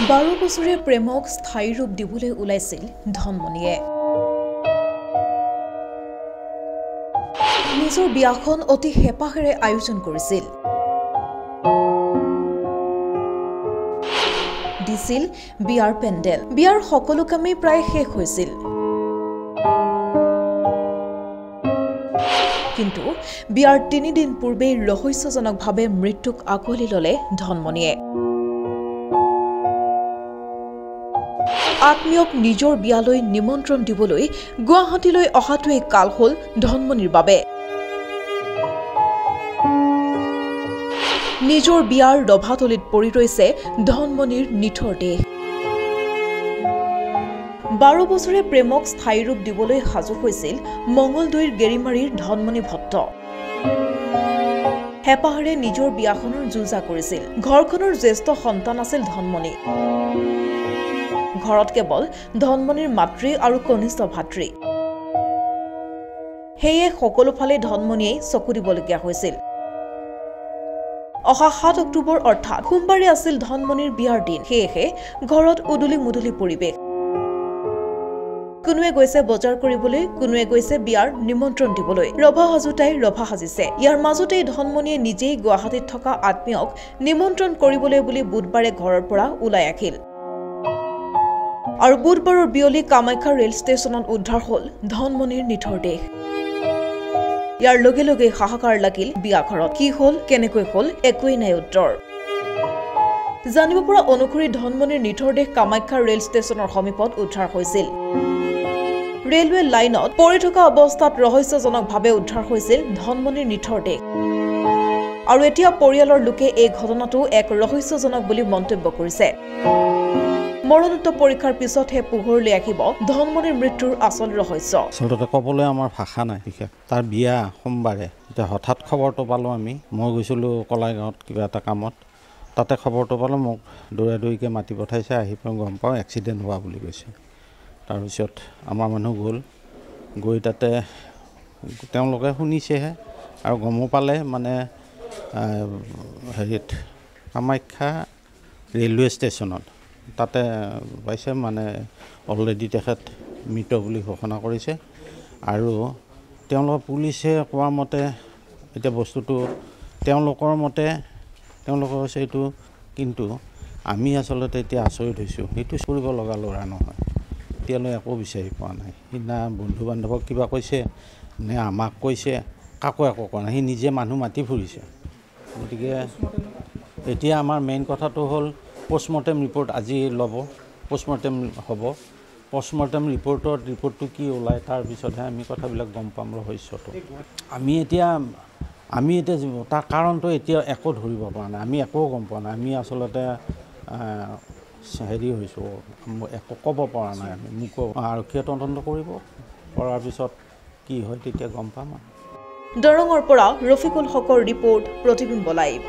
12 বছৰীয়া প্ৰেমক স্থায়ী ৰূপ দিবলৈ ওলাইছিল ধনমণিয়ে। নিজৰ বিয়াখন অতি হেঁপাহেৰে আয়োজন কৰিছিল। দিছিল বিয়াৰ পেণ্ডেল। বিয়াৰ সকলো কামেই প্ৰায় শেষ হৈছিল। কিন্তু বিয়াৰ 3 দিন পূৰ্বেই ৰহস্যজনকভাৱে মৃত্যুক আকোৱালি ল'লে ধনমণিয়ে। আত্মীয়ক নিজৰ বিয়ালৈ নিমন্ত্ৰণ দিবলৈ গুৱাহাটীলৈ অহাটোৱে কাল হ'ল ধনমণিৰ বাবে। নিজৰ বিয়াৰ ৰভাতলিত পৰি ৰৈছে ধনমণিৰ নিথৰ দেহ। 12 বছৰীয়া প্ৰেমক স্থায়ী ৰূপ দিবলৈ সাজু হৈছিল মঙলদৈৰ গেৰিমাৰীৰ ধনমণি ভট্ট। হেঁপাহেৰে নিজৰ বিয়াখনৰ যোজা কৰিছিল। ঘৰখনৰ জ্যেষ্ঠ সন্তান আছিল ধনমণি। ঘৰত কেৱল ধনমণিৰ মাতৃ আৰু কনিষ্ঠ ভাতৃ। সেয়ে সকলোফালে ধনমণিয়ে চকু দিবলগীয়া হৈছিল। অহা 7 অক্টোবৰ অৰ্থাৎ সোমবাৰে আছিল ধনমণিৰ বিয়াৰ দিন। সেয়েহে ঘৰত উদুলি মুদুলি পৰিৱেশ। কোনোৱে গৈছে বজাৰ কৰিবলৈ, কোনোৱে গৈছে বিয়াৰ নিমন্ত্ৰণ দিবলৈ। ৰভা সাজোতাই ৰভা সাজিছে। ইয়াৰ মাজতেই ধনমণিয়ে নিজেই গুৱাহাটীত থকা আত্মীয়ক নিমন্ত্ৰণ কৰিবলৈ বুলি বুধবাৰে ঘৰৰ পৰা ওলাই আহিল। আৰু বুধবাৰৰ বিয়লি কামাখ্যা ৰেল ষ্টেচনত উদ্ধাৰ হ'ল ধনমণিৰ নিথৰ দেহ। ইয়াৰ লগে লগে হাহাকাৰ লাগিল বিয়াঘৰত। কি হ'ল, কেনেকৈ হ'ল, একোৱেই নাই উত্তৰ। জানিব পৰা অনুসৰি ধনমণিৰ নিথৰ দেহ কামাখ্যা ৰেল ষ্টেচনৰ সমীপত উদ্ধাৰ হৈছিল। ৰেলৱে লাইনত পৰি থকা অৱস্থাত ৰহস্যজনকভাৱে উদ্ধাৰ হৈছিল ধনমণিৰ নিথৰ দেহ। আৰু এতিয়া পৰিয়ালৰ লোকে এই ঘটনাটো এক ৰহস্যজনক বুলি মন্তব্য কৰিছে। মৰণোত্তৰ পৰীক্ষাৰ পিছতহে পোহৰলৈ আহিব ধনমণিৰ মৃত্যুৰ আচল ৰহস্য। আচলতে ক'বলৈ আমাৰ ভাষা নাই। বিশেষ তাৰ বিয়া সোমবাৰে, এতিয়া হঠাৎ খবৰটো পালোঁ আমি। মই গৈছিলোঁ কলাইগাঁৱত কিবা এটা কামত। তাতে খবৰটো পালোঁ, মোক দৌৰা দৌৰিকৈ মাতি পঠাইছে। আহি পেলাই গম পাওঁ এক্সিডেণ্ট হোৱা বুলি কৈছে। তাৰপিছত আমাৰ মানুহ গৈ তাতে তেওঁলোকে শুনিছেহে আৰু গমো পালে মানে হেৰিত কামাখ্যা ৰেলৱে ষ্টেচনত তাতে পাইছে মানে অলৰেডি তেখেত মৃত বুলি ঘোষণা কৰিছে। আৰু তেওঁলোকৰ পুলিচে কোৱা মতে এতিয়া বস্তুটো তেওঁলোকৰ মতে তেওঁলোকৰ হৈছে এইটো, কিন্তু আমি আচলতে এতিয়া আচৰিত হৈছোঁ। সেইটো কৰিব লগা ল'ৰা নহয়। এতিয়ালৈ একো বিচাৰি পোৱা নাই। সিদিনা বন্ধু বান্ধৱক কিবা কৈছে নে আমাক কৈছে, কাকো একো কোৱা নাই। সি নিজে মানুহ মাতি ফুৰিছে। গতিকে এতিয়া আমাৰ মেইন কথাটো হ'ল পষ্টমৰ্টেম ৰিপৰ্ট আজি ল'ব, পষ্টমৰ্টেম হ'ব। পষ্টমৰ্টেম ৰিপৰ্টটো কি ওলায় তাৰপিছতহে আমি কথাবিলাক গম পাম ৰহস্যটো। আমি এতিয়া তাৰ কাৰণটো এতিয়া একো ধৰিব পৰা নাই। আমি একো গম পোৱা নাই। আমি আচলতে হেৰি হৈছোঁ, একো ক'ব পৰা নাই। আমি মোকো আৰক্ষীয়ে তদন্ত কৰিব, কৰাৰ পিছত কি হয় তেতিয়া গম পাম। দৰঙৰ পৰা ৰফিকুল হকৰ ৰিপৰ্ট, প্ৰতিবিম্ব লাইভ।